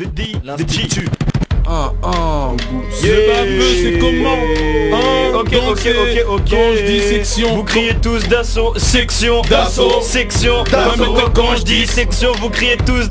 The G. C'est comment Ok. Quand je dis section, vous criez tous d'assaut, section, d'assaut, section. Quand je dis section, vous criez tous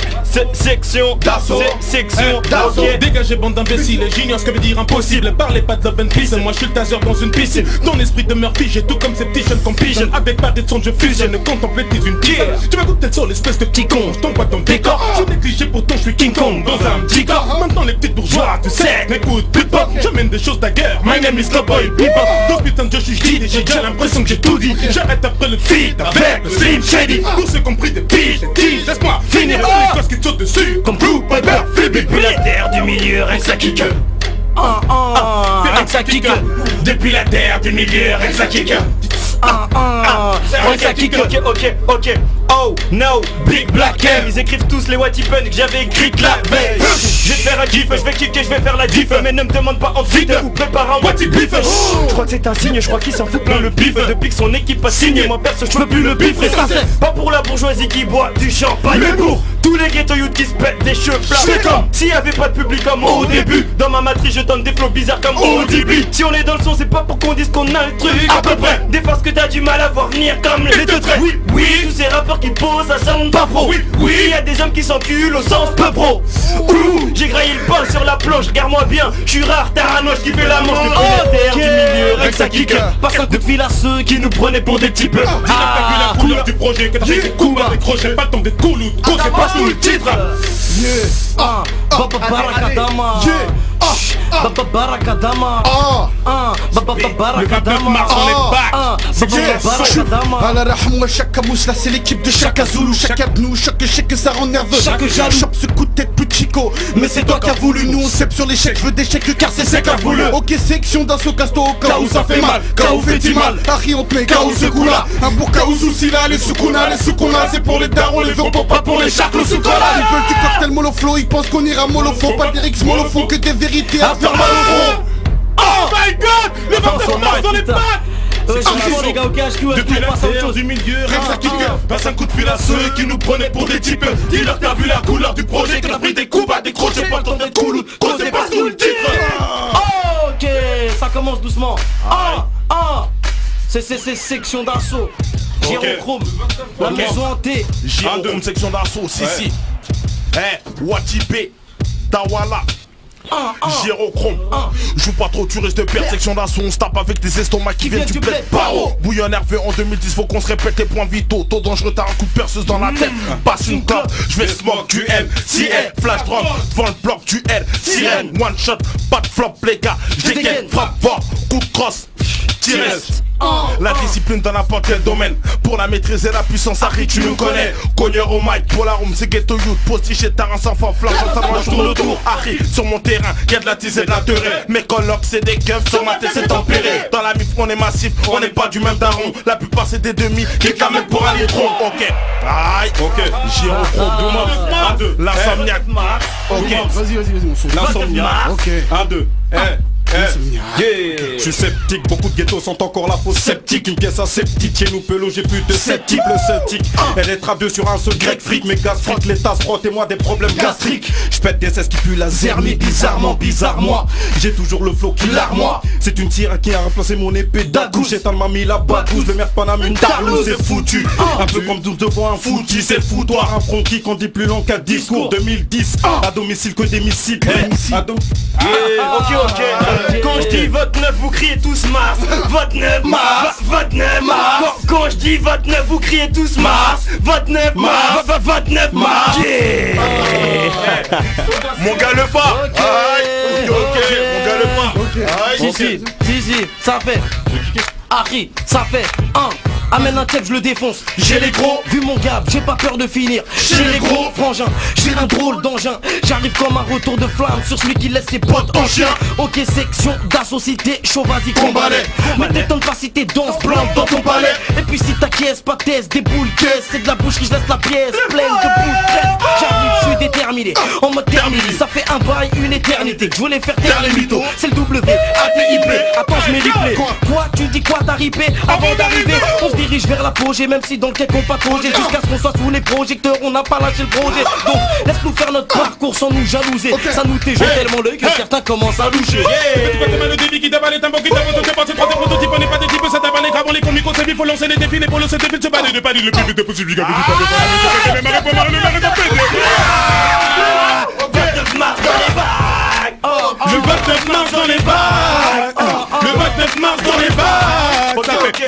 section, d'assaut, section. d'assaut. Dégagez bande d'imbéciles, j'ignore ce que veut dire impossible. Parlez pas de love and peace, moi je suis le taser dans une piscine. Ton esprit demeure figé, tout comme ces petits jeunes qu'on pigeonne. Avec pas de son je fusionne, contemple t'es une tigre. Tu vas goûter le sol, espèce de petit con, je tombe pas dans le décor. Je suis négligé pourtant je suis King Kong dans un petit corps. Maintenant les petites bourgeois, tu sais, n'écoute plus pas. J'amène des choses d'ailleurs, my name is Cowboy Bebop. Donc putain de je suis j'ai déjà l'impression que j'ai tout dit. J'arrête après le feat avec le Slim Shady. Pour ceux compris des piges, laisse-moi finir les gosses qui te sautent dessus comme Blue Piper, Phoebe. Depuis la terre du milieu, rien que ça kick. Rien que ça kick. Depuis la terre du milieu, rien que ça kick. Ok. Oh no, Big Black M. Ils écrivent tous les What Pun que j'avais écrit la veille. Je vais faire un gif, je vais kicker, je vais faire la diff. Mais ne me demande pas ensuite ou prépare un What Beef. Je crois que c'est un signe, je crois qu'il s'en fout plein le bif. Depuis que son équipe a signé, moi perso je peux plus le bif. Et ça c'est pas pour la bourgeoisie qui boit du champagne, mais pour tous les ghetto youth qui se pètent des cheveux plats. C'est comme s'il y avait pas de public comme au début. Dans ma matrice je tente des flows bizarres comme ODB. Si on est dans le son c'est pas pour qu'on dise qu'on a le truc à peu près. Des phases que t'as du mal à voir venir comme les deux traits. Oui, tous ces rappeurs qui posent ça sonne pas pro. Oui, y'a des hommes qui s'enculent au sens peu pro. J'ai graillé le pain sur la planche, regarde-moi bien. J'suis rare, t'as un noche qui fait la manche. Terre du milieu, règle ça kick. Passe un coup de fil à ceux qui nous prenaient pour des types. Dis-leur t'as vu la couleur du projet, que t'as fait des coups à décrocher. Pas le temps d'être cool ou trop, c'est pas tout le titre. Baba Barakadama. Baba Barakadama. Baba Le 29 mars on est back. Allah rahmoua chaque mousse, là c'est l'équipe de chaque Zulu. Chaque abnou, chaque chèque ça rend nerveux. Chaque jaloux chope ce coup de tête plus chico. Mais c'est toi qui as voulu, nous on cèpe sur l'échec. Je veux des chèques car c'est sec à voulu. Ok section d'assaut casto au cas où ça fait mal. Cas où fait-il mal. Harry on plaît, cas où ce coup là. Un pour cas où souci là, les soukounas, c'est pour les darons, les veaux pas pour les chacles soukola. Ils veulent du cocktail moloflo, ils pensent qu'on ira molofo. Pas d'Erix molofo, que des vérités à faire mal au front. Oh my god, le 29 mars on est back. Depuis la terre du milieu, Règle ça kick. Passe un coup de fil à ceux qui nous prenaient pour des types. Dis-leur t'as vu la couleur du projet, que t'as pris des coups à décrocher. Pas le temps d'être cool ou trop, c'est pas sous le titre. Ok, ça commence doucement. C'est section d'assaut. Gyrochrome, la maison hantée. Gyrochrome section d'assaut, si. Watibé, Tawala. Gyrochrome, joue pas trop, tu risques de perdre. Section d'assaut, on se tape avec des estomacs qui viennent du bled. Paro, bouillon nerveux en 2010, faut qu'on se répète les points vitaux. Taux dangereux, t'as un coup de perceuse dans la tête. Passe une clope, je vais smoke du M. Si flash drop, devant le bloc du L. Sirène, one shot, pas de flop les gars. J'dégaine, frappe fort, coup de crosse, tiresse. La discipline dans n'importe quel domaine. Pour la maîtriser la puissance, Harry tu nous connais. Cogneur au mic, pour la room c'est ghetto youth. Postiché terrain sans fort, flanc, je tourne autour. Harry sur mon terrain, y'a de la tise et de la terreur. Mes colocs c'est des keufs, sur ma tête c'est tempéré. Dans la mif on est massif, on n'est pas du même daron. La plupart c'est des demi, qui même pour un litron. Ok, aïe, ok, Gyrochrome, 1, 2, l'insomniaque. Ok, Vas-y, on s'en l'insomniaque. Ok. 1, 2, je suis sceptique, beaucoup de ghettos sont encore la fausse sceptique. Une pièce aseptique, chez nous Pelo j'ai plus de 7 types. Le Celtic, elle est à deux sur un seul grec fric. Mes gaz fric, les tasses frottez-moi des problèmes gastriques. Je pète des cesses qui puent la zermie, bizarrement, moi. J'ai toujours le flow qui larmoie. C'est une tire qui a influencé mon épée d'agouche. J'ai tellement mis la bagouche, le merde Paname une tarlouse, c'est foutu. Un peu comme 12 devant un foutu, c'est le foutoir. Un front qui qu'on dit plus long qu'un discours. 2010, à domicile que des missiles. Ok. Quand je dis vote 9, vous criez tous Mars. Vote 9 Mars. Vote 9 Mars. Quand je dis vote 9, vous criez tous Mars. Vote 9 Mars. Vote 9 Mars. Mon gars le pas. Ok, mon gars le pas. Si, ça fait. Harry, ça fait 1. Amène un tech, je le défonce. J'ai les gros, vu mon gab, j'ai pas peur de finir. J'ai les gros frangins, j'ai un drôle d'engin. J'arrive comme un retour de flamme sur celui qui laisse ses potes en chien. Ok, section d'assaut cité, chaud, vas-y, combat-les. Mais t'étonnes pas si t'es danse, plante dans ton palais. Et puis si t'as pièce, pas de test, des boules caisse. C'est de la bouche qui je laisse la pièce, pleine de boules caisse. J'arrive, je suis déterminé, en mode terminé. Ça fait un bail, une éternité que je voulais faire taire les mythos. C'est le W-A-T-I-P. Attends, je mets replay. Quoi, tu dis quoi, t'as ripé? Avant d'arriver, on se dirige vers l'apogée, même si dans le quelqu'un pas trop. Jusqu'à ce qu'on soit sous les projecteurs, on n'a pas lâché le projet. Donc laisse-nous faire notre parcours sans nous jalouser. Ça nous t'éjoue tellement l'œil que certains commencent à loucher. Tu vois demain le débit qui tabac les tambours qui tapent, t'es passé 3 prototypes, on n'est pas des types, ça tabac les gravons, les comiques, c'est vite, faut lancer les défis, les polos, c'est défis, se balader de Paris, le plus vite possible, le 29 mars dans les bacs. Le 29 mars dans les bacs. Le 29 mars dans les bacs.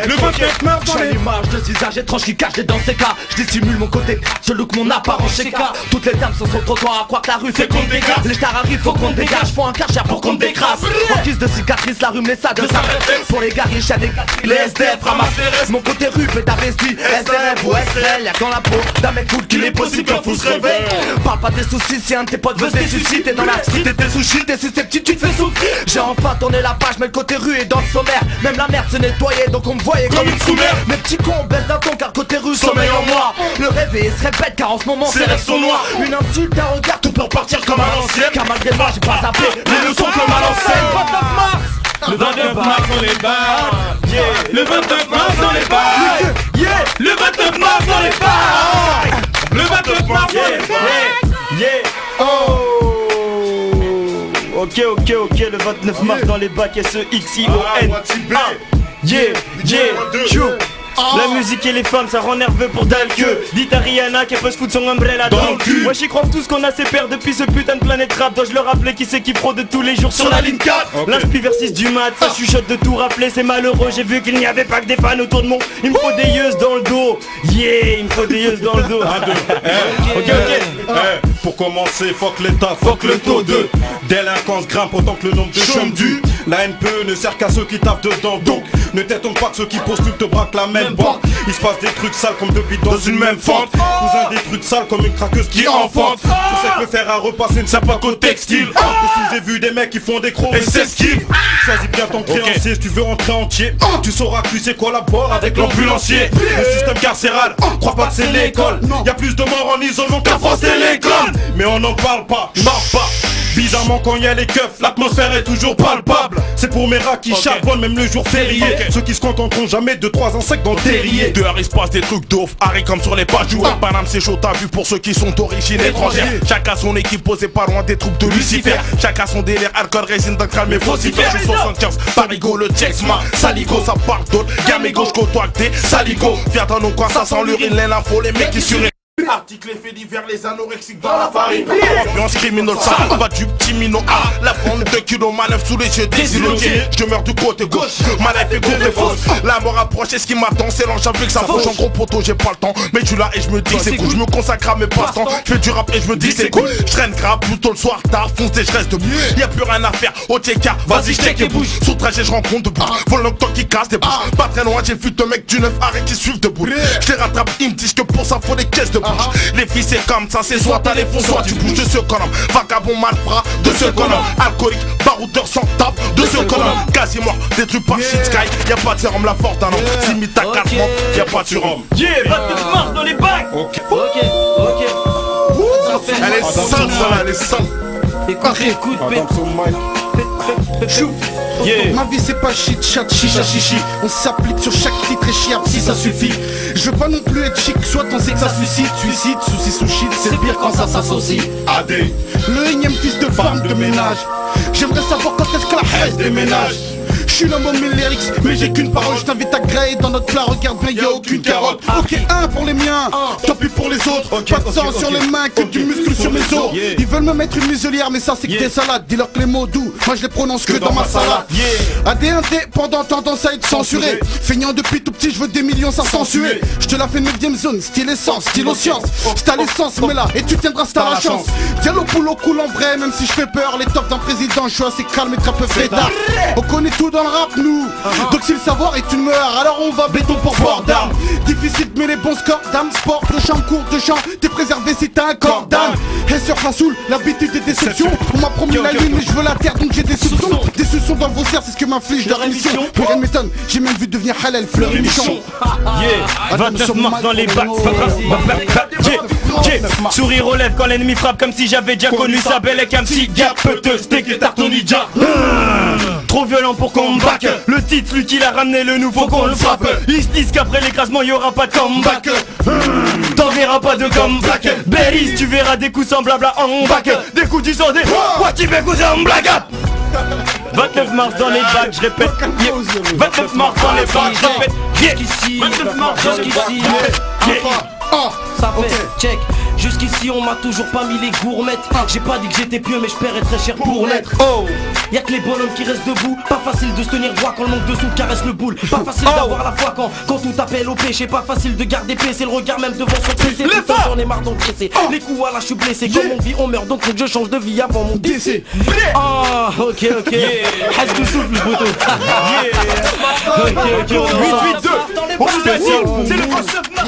Le 29 mars dans les bacs. J'ai l'image de visage étrange qui cache des dans ces cas. Je dissimule mon côté, je look mon apparence chez K. Toutes les dames sont sur le trottoir à croire que la rue fait qu'on dégage. Les stars arrivent, faut qu'on dégage, faut un karcher pour qu'on décrasse. En guise de cicatrice, la rue me laisse ça de ça. Pour les gars riches, y'a des les SDF ramassent. Mon côté rue fait ta bestie, SDF ou SL. Y'a dans la peau d'un mec cool qu'il est possible qu'un fou se réveille. Parle pas des soucis si un de tes potes veut se désucider. T'es dans la street et t'es sous shit, t'es susceptible, tu te fais souffrir. J'ai enfin tourné la page, mais le côté rue est dans le sommaire. Même la merde se nettoyait, donc on me voyait comme une sous-mère. Mes petits cons baissent d'un ton car côté rue sommeille en moi. Le réveil se répète car en ce moment ses rêves sont noirs. Une insulte, un regard, tout pour partir comme à l'ancienne. Car malgré moi j'ai pas zappé, les leçons comme à l'ancienne. 29 mars. Le 29 mars dans les bacs. Le 29 mars dans les bacs. Le 29 mars dans les bacs. Le 29 mars dans les bacs. Ok, le 29 mars dans les bacs, S-E-X-I-O-N. La musique et les femmes, ça rend nerveux pour Dalke. Dites à Rihanna qu'elle peut se foutre son umbrella dans le cul. Moi j'y crois tous qu'on a ses pères depuis ce putain de planète rap. Dois-je le rappeler qui c'est qui fraude tous les jours sur la ligne 4. L'inspi vers 6 du mat, ça chuchote de tout rappeler. C'est malheureux, j'ai vu qu'il n'y avait pas que des fans autour de moi. Il me faut des yeux dans le dos. Il me faut des yeux dans le dos. Pour commencer, fuck l'État, fuck le taux de délinquance grimpe autant que le nombre de chômes dus. La NPE ne sert qu'à ceux qui tapent dedans. Donc ne t'étonne pas que ceux qui postulent te braquent la même banque. Il se passe des trucs sales comme deux bites dans une même fente. Cousin des trucs sales comme une craqueuse qui enfante. Je sais que le fer à repasser ne sert pas qu'au textile. J'ai vu des mecs qui font des crocs et s'esquivent. Choisis bien ton créancier si tu veux rentrer entier. Tu sauras que c'est collabore avec l'ambulancier. Le système carcéral, crois pas que c'est l'école. Y'a plus de morts en isolement qu'à France Télécom. Mais on n'en parle pas, je marche pas. Bizarrement quand il y a les keufs, l'atmosphère est toujours palpable. C'est pour mes rats qui charbonnent même le jour férié. Ceux qui se contenteront jamais de 3 insectes dans le terrier. Dehors il se passe des trucs de ouf, Harry comme sur les pages du web. Paname c'est chaud, t'as vu pour ceux qui sont d'origine étrangère. Chacun son équipe posée pas loin des troupes de Lucifer. Chacun son délire, alcool, résine d'un crâne mais faucifère. Je suis 75, Parigo, le Chexma, Saligo, ça parle d'autres. Gamme et gauche, côtoie que t'es Saligo. Viens dans nos coins, ça sent l'urine, les l'info, les mecs qui surinent. Article effet divers, les anorexiques dans la farine. Ambiance criminelle, ça pas du petit minot. La fente 2 kilos, manœuvre sous les yeux désillogés. Je meurs du côté gauche, ma life est courte et fausse. La mort approche et ce qui m'attend, c'est l'ange avec sa fauche. En gros poteau, j'ai pas le temps, mais tu l'as et je me dis que c'est cool. Je me consacre à mes passe-temps, je fais du rap et je me dis que c'est cool. Je traîne grave, plutôt le soir tard, fonce et je reste debout. Y'a plus rien à faire, au TK, vas-y, j't'ai et bouge. Sous trajet, je rencontre debout. Vol temps qui casse des bouches. Pas très loin, j'ai vu deux mecs du 9 arrêt qui suivent debout. Je les rattrape, ils me disent que pour ça faut des caisses de bouche. Les filles c'est comme ça, c'est soit t'as les fonds, soit tu bouges de ce qu'on homme. Vagabond malfrat, de ce qu'on homme. Alcoolique, baroudeur sans tape, de ce qu'on homme. Quasi mort, détruit par shit sky. Y'a pas de sérum, la forte, non. Si mis ta 4 mois, y'a pas de surhomme. 29 mars dans les bacs. Elle est sale, elle est sale. Écoute, Ma vie c'est pas shit, chat, chicha, chichi. On s'applique sur chaque titre et chiap si ça suffit. Je veux pas non plus être chic, soit on sait que ça suicide. Suicide, souci sous shit, c'est pire quand ça s'associe. AD, le énième fils de femme de ménage. J'aimerais savoir quand est-ce que la haine déménage. Je suis l'homme aux 1000 lyrics, mais j'ai qu'une parole. Je t'invite à grailler dans notre plat, regarde bien, y'a aucune carotte. Ok, un pour les miens, tant pis pour les autres. Pas de sang sur les mains, que du muscle sur mes os. Ils veulent me mettre une muselière, mais ça c'est que des salades. Dis-leur que les mots doux, moi je les prononce que dans ma salade. AD1D, pendant tendance à être censuré. Feignant depuis tout petit, je veux des millions sans censurer. Je te la fais 9ème zone, style essence, stylo science. C'est à l'essence, mais là, et tu tiendras, c'est à la chance. Dialogue boulot cool en vrai, même si je fais peur. Les tops d'un président, je suis assez calme et très peu fêtard. On connaît tout dans le rap, nous. Donc si le savoir est une meurt, alors on va béton pour bord d'armes. Difficile suicide mais les bons scores d'âme. Sport de champ, cours de champ, t'es préservé si t'as un corps d'âme. Et sur Rasoul, l'habitude des déceptions. On m'a promis la lune mais je veux la terre donc j'ai des soupçons. Des soupçons dans vos serres, c'est ce que m'inflige leur émission. Plus rien m'étonne, j'ai même vu devenir halal fleur émission. Yeah, 29 mars dans les bacs. Sourire aux lèvres quand l'ennemi frappe comme si j'avais déjà connu sa belle avec un petit gap de steak et tartonidja. Trop violent pour qu'on me back. Le titre, lui qui l'a ramené, le nouveau qu'on le frappe. Ils se disent qu'après l'écrasement y'aura pas de comeback. T'en verras pas de comeback. Berries, tu verras des coups semblables à en back. Des coups du sang, des Watibé coups en blague. 29 mars dans les bacs, je répète. 29 mars dans les bacs, je répète. Jusqu'ici, 29 mars jusqu'ici, ça fait check. Jusqu'ici on m'a toujours pas mis les gourmettes. J'ai pas dit que j'étais pieux mais je paierais très cher pour l'être. Oh, y'a que les bonhommes qui restent debout. Pas facile de se tenir droit quand le manque de sous caresse le boule. Pas facile d'avoir la foi quand tout appelle au péché. Pas facile de garder paix, c'est le regard même devant son PC. Putain j'en ai marre d'encaisser. Les coups voilà je suis blessé. Comme on vit on meurt donc faut que je change de vie avant mon décès. Ah ok Reste du souffle le bouton. Ok 8-8-2. C'est le 29 mars.